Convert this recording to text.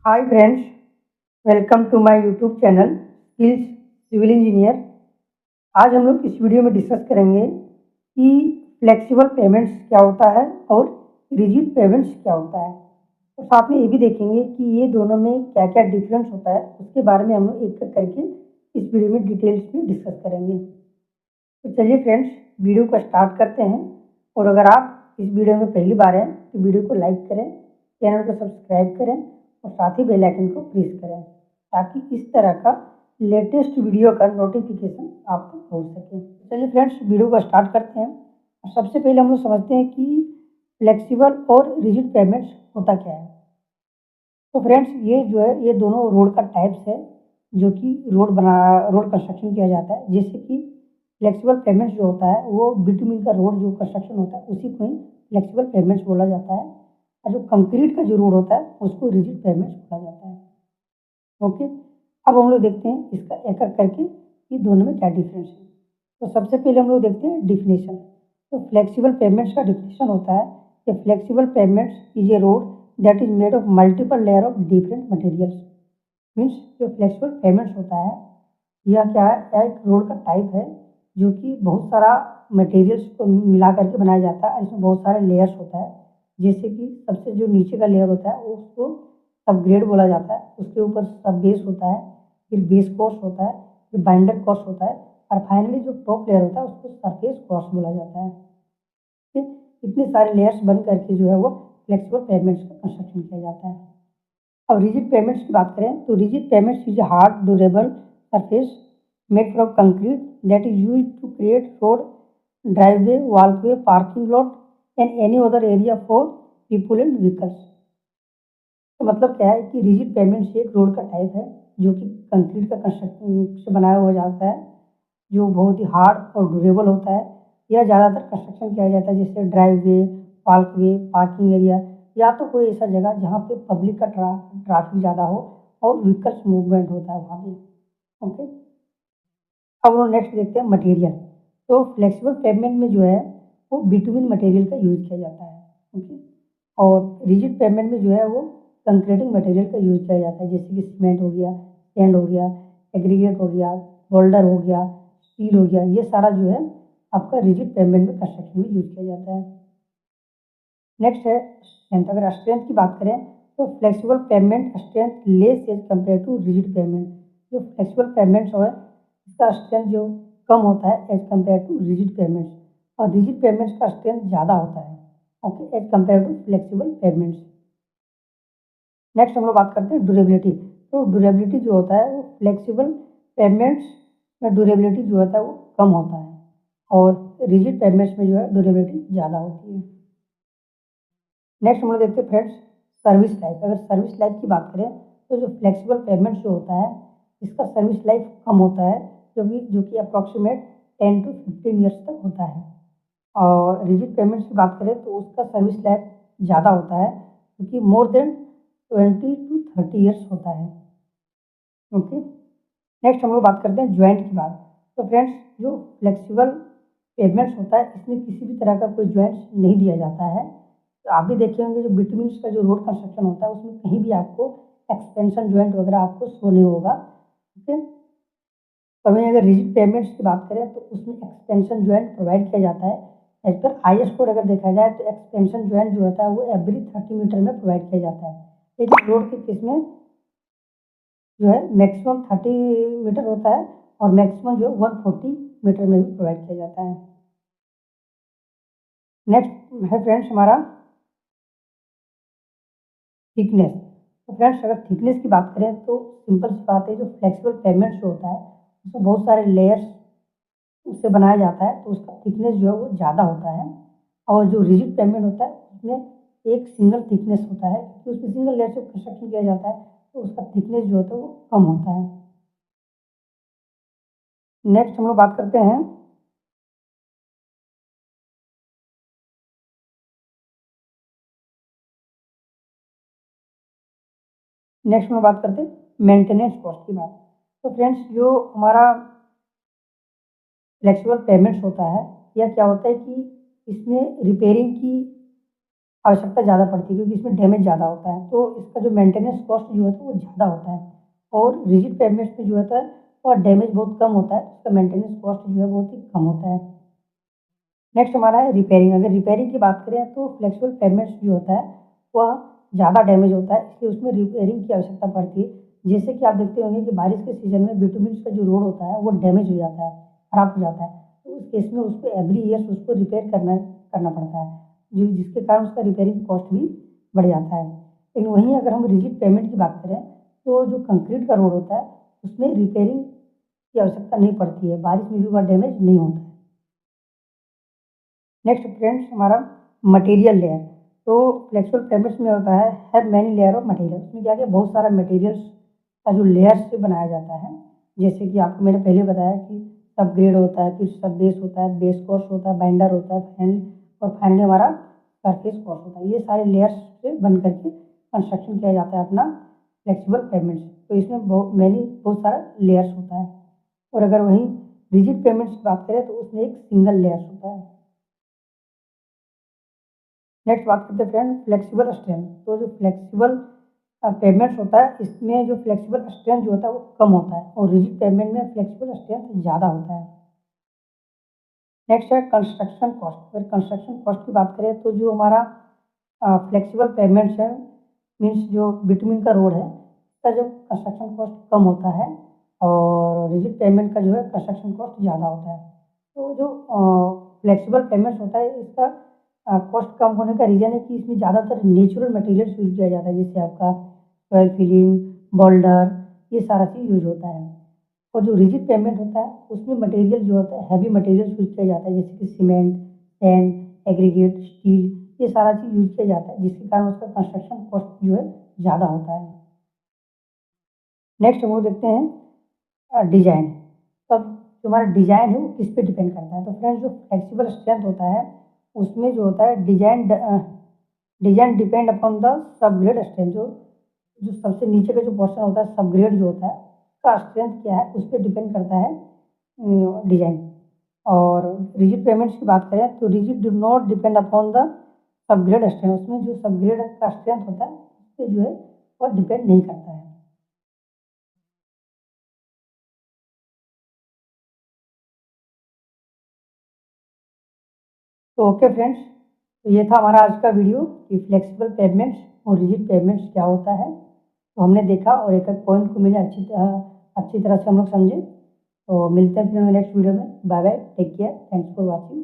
Hi friends, welcome to my YouTube channel skills civil engineer. आज हम लोग इस वीडियो में डिस्कस करेंगे कि फ्लेक्सिबल पेमेंट्स क्या होता है और रिजिड पेमेंट्स क्या होता है। और साथ में ये भी देखेंगे कि ये दोनों में क्या क्या डिफरेंस होता है, उसके बारे में हम लोग एक एक करके इस वीडियो में डिटेल्स में डिस्कस करेंगे। तो चलिए फ्रेंड्स, वीडियो को स्टार्ट करते हैं। और अगर आप इस वीडियो में पहली बार हैं तो वीडियो को लाइक करें, चैनल को सब्सक्राइब करें और साथ ही बेल आइकन को प्रेस करें ताकि इस तरह का लेटेस्ट वीडियो का नोटिफिकेशन आप तक पहुँच सके। चलिए फ्रेंड्स, वीडियो को स्टार्ट करते हैं। सबसे पहले हम लोग समझते हैं कि फ्लेक्सिबल और रिजिड पेमेंट्स होता क्या है। तो फ्रेंड्स, ये जो है ये दोनों रोड का टाइप्स है जो कि रोड कंस्ट्रक्शन किया जाता है। जैसे कि फ्लेक्सिबल पेमेंट्स जो होता है वो बिटुमिन का रोड जो कंस्ट्रक्शन होता है उसी को ही फ्लेक्सिबल पेमेंट्स बोला जाता है। और जो कंक्रीट का जो रोड होता है उसको रिजिड पेमेंट्स बोला जाता है। ओके, अब हम लोग देखते हैं इसका एक एक करके कि दोनों में क्या डिफरेंस है। तो सबसे पहले हम लोग देखते हैं डिफिनेशन। तो फ्लेक्सिबल पेमेंट्स का डिफिनेशन होता है कि flexible payments is a road that is made of multiple layer of different materials. Means जो फ्लेक्सिबल पेमेंट्स होता है यह क्या है, यह एक रोड का टाइप है जो कि बहुत सारा मटेरियल्स को मिला करके बनाया जाता है। इसमें बहुत सारे लेयर्स होता है। जैसे कि सबसे जो नीचे का लेयर होता है उसको सब ग्रेड बोला जाता है, उसके ऊपर सब बेस होता है, फिर बेस कोर्स होता है, फिर बाइंडर कोर्स होता है और फाइनली जो टॉप लेयर होता है उसको सरफेस कोर्स बोला जाता है। ठीक, इतने सारे लेयर्स बन करके जो है वो फ्लेक्सिबल पेमेंट्स का कंस्ट्रक्शन किया जाता है। अब रिजिड पेमेंट्स की बात करें तो rigid pavements is hard durable surface made from concrete that is use to create road, driveway, walkway, parking lot and any other area for people and vehicles. तो मतलब क्या है कि रिजिड पेमेंट्स एक रोड का टाइप है जो कि कंक्रीट का कंस्ट्रक्शन से बनाया हुआ जाता है, जो बहुत ही हार्ड और ड्यूरेबल होता है। यह ज़्यादातर कंस्ट्रक्शन किया जाता है जैसे ड्राइववे, वॉकवे, पार्किंग एरिया या तो कोई ऐसा जगह जहाँ पे पब्लिक का ट्रैफिक ज़्यादा हो और व्हीकल्स मूवमेंट होता है वहाँ पे। ओके, अब हम नेक्स्ट देखते हैं मटेरियल। तो फ्लेक्सिबल पेमेंट में जो है वो बिटवीन मटेरियल का यूज़ किया जाता है। ओके, और रिजिड पेमेंट में जो है वो कंक्रीटिंग मटेरियल का यूज़ किया जाता है जैसे कि सीमेंट हो गया, सैंड हो गया, एग्रीगेट हो गया, बोल्डर हो गया, स्टील हो गया। ये सारा जो है आपका रिजिड पेमेंट में कंस्ट्रक्शन में यूज़ किया जाता है। नेक्स्ट है स्ट्रेंथ। अगर स्ट्रेंथ की बात करें तो flexible pavement strength less as compare to rigid pavement. जो फ्लेक्सिबल पेमेंट्स है इसका स्ट्रेंथ जो कम होता है as compare to rigid pavements, और रिजिड पेमेंट्स का स्ट्रेंथ ज़्यादा होता है okay as compare to flexible pavements. Next हम लोग बात करते हैं ड्यूरेबिलिटी। तो ड्यूरेबिलिटी जो होता है वो फ्लेक्सिबल पेमेंट्स में ड्यूरेबिलिटी जो होता है वो कम होता है और रिजिड पेमेंट्स में जो है ड्यूरेबिलिटी ज़्यादा होती है। नेक्स्ट हम लोग देखते हैं फ्रेंड्स सर्विस लाइफ। अगर सर्विस लाइफ की बात करें तो जो फ्लेक्सिबल पेमेंट्स जो होता है इसका सर्विस लाइफ कम होता है, जो कि अप्रॉक्सीमेट 10 to 15 ईयर्स तक होता है। और रिजिड पेमेंट्स की बात करें तो उसका सर्विस लाइफ ज़्यादा होता है क्योंकि मोर देन 20 to 30 ईयर्स होता है। ओके, नेक्स्ट हम लोग बात करते हैं ज्वाइंट की बात। तो फ्रेंड्स जो फ्लेक्सिबल पेमेंट्स होता है इसमें किसी भी तरह का कोई ज्वाइंट्स नहीं दिया जाता है। तो आप भी देखे होंगे जो बिटवीन्स का जो रोड कंस्ट्रक्शन होता है उसमें कहीं भी आपको एक्सपेंशन ज्वाइंट वगैरह आपको शो नहीं होगा। ठीक है, तो वहीं अगर रिजिड पेमेंट्स की बात करें तो उसमें एक्सपेंशन ज्वाइंट प्रोवाइड किया जाता है। एज पर IS कोड अगर देखा जाए तो एक्सपेंशन ज्वाइंट जो होता है वो एवरी 30 मीटर में प्रोवाइड किया जाता है, लेकिन रोड के केस में जो है मैक्सिमम 30 मीटर होता है और मैक्सिमम जो है 140 मीटर में भी प्रोवाइड किया जाता है। नेक्स्ट है फ्रेंड्स हमारा थिकनेस। तो फ्रेंड्स अगर थिकनेस की बात करें तो सिंपल सी बात है, जो फ्लेक्सिबल पेमेंट्स जो होता है उसमें बहुत सारे लेयर्स उससे बनाया जाता है तो उसका थिकनेस जो है वो ज़्यादा होता है। और जो रिजिड पेमेंट होता है उसमें एक सिंगल थिकनेस होता है क्योंकि उसमें सिंगल लेयर से कंस्ट्रक्शन किया जाता है तो उसका थिकनेस जो होता है वो कम होता है। नेक्स्ट हम लोग बात करते हैं मेंटेनेंस कॉस्ट की बात। तो फ्रेंड्स जो हमारा फ्लेक्सिबल पेमेंट्स होता है यह क्या होता है कि इसमें रिपेयरिंग की आवश्यकता ज़्यादा पड़ती है क्योंकि इसमें डैमेज ज़्यादा होता है, तो इसका जो मेंटेनेंस कॉस्ट जो होता है वो ज़्यादा होता है। और रिजिड पेमेंट्स में जो होता है और डैमेज बहुत कम होता है, इसका मेंटेनेंस कॉस्ट जो है बहुत ही कम होता है। नेक्स्ट हमारा है रिपेयरिंग। अगर रिपेयरिंग की बात करें तो फ्लेक्सिबल पेमेंट्स जो होता है वह ज़्यादा डैमेज होता है, इसलिए उसमें रिपेयरिंग की आवश्यकता पड़ती है। जैसे कि आप देखते होंगे कि बारिश के सीजन में बिटुमिन्स का जो रोड होता है वो डैमेज हो जाता है, खराब हो जाता है, तो उस केस में उसको एवरी ईयर उसको रिपेयर करना पड़ता है, जिसके कारण उसका रिपेयरिंग कॉस्ट भी बढ़ जाता है। लेकिन वहीं अगर हम रिजिड पेमेंट की बात करें तो जो कंक्रीट का रोड होता है उसमें रिपेयरिंग की आवश्यकता नहीं पड़ती है, बारिश में भी वह डैमेज नहीं होता है। नेक्स्ट फ्रेंड्स हमारा मटेरियल लेयर। तो फ्लेक्सिबल पेमेंट्स में होता है have many layer of material. इसमें क्या है बहुत सारा मटेरियल्स का जो लेयर्स से बनाया जाता है, जैसे कि आपको मैंने पहले बताया कि सब ग्रेड होता है, फिर सब बेस होता है, बेस कोर्स होता है, बाइंडर होता है, फाइनल और फाइनली हमारा सरफेस कोर्स होता है। ये सारे लेयर्स से बन करके कंस्ट्रक्शन किया जाता है अपना फ्लेक्सिबल पेमेंट्स। तो इसमें बहुत सारा लेयर्स होता है। और अगर वहीं रिजिड पेमेंट्स की बात करें तो उसमें एक सिंगल लेयर्स होता है। नेक्स्ट बात करते हैं फ्रेंड फ्लेक्सिबल स्ट्रेंथ। तो जो फ्लेक्सिबल पेमेंट्स होता है इसमें जो फ्लेक्सिबल स्ट्रेंथ जो होता है वो कम होता है और रिजिड पेमेंट में फ्लेक्सिबल स्ट्रेंथ ज़्यादा होता है। नेक्स्ट है कंस्ट्रक्शन कॉस्ट। अगर कंस्ट्रक्शन कॉस्ट की बात करें तो जो हमारा फ्लेक्सिबल पेमेंट्स है, मीन्स जो बिटवीन का रोड है, इसका जो कंस्ट्रक्शन कॉस्ट कम होता है और रिजिड पेमेंट का जो है कंस्ट्रक्शन कॉस्ट ज़्यादा होता है। तो जो फ्लेक्सिबल पेमेंट्स होता है इसका कॉस्ट कम होने का रीज़न है कि इसमें ज़्यादातर नेचुरल मटेरियल्स यूज़ किया जाता है, जैसे आपका सॉइल फिलिंग, बोल्डर, ये सारा चीज़ यूज़ होता है। और जो रिजिड पेमेंट होता है उसमें मटेरियल जो होता है हैवी मटेरियल्स यूज़ किया जाता है, जैसे कि सीमेंट, सैंड, एग्रीगेट, स्टील, ये सारा चीज़ यूज़ किया जाता है, जिसके कारण उसका कंस्ट्रक्शन कॉस्ट जो है ज़्यादा होता है। नेक्स्ट हम लोग देखते हैं डिज़ाइन। तब जो हमारा डिज़ाइन है वो किस पे डिपेंड करता है। तो फ्रेंड्स जो फ्लेक्सिबल स्ट्रेंथ होता है उसमें जो होता है design depend upon the subgrade strength. जो जो सबसे नीचे का जो पोर्शन होता है सबग्रेड जो होता है उसका स्ट्रेंथ क्या है उस पर डिपेंड करता है डिज़ाइन। और रिजिड पेमेंट्स की बात करें तो rigid do not depend upon the subgrade strength. उसमें जो सबग्रेड का स्ट्रेंथ होता है उस पर जो है वह डिपेंड नहीं करता है। तो ओके फ्रेंड्स, तो ये था हमारा आज का वीडियो कि फ्लेक्सिबल पेमेंट्स और रिजिड पेमेंट्स क्या होता है। तो हमने देखा और एक एक पॉइंट को मैंने अच्छी तरह से हम लोग समझे। तो मिलते हैं फिर नेक्स्ट वीडियो में। Bye bye, take care, thanks for watching.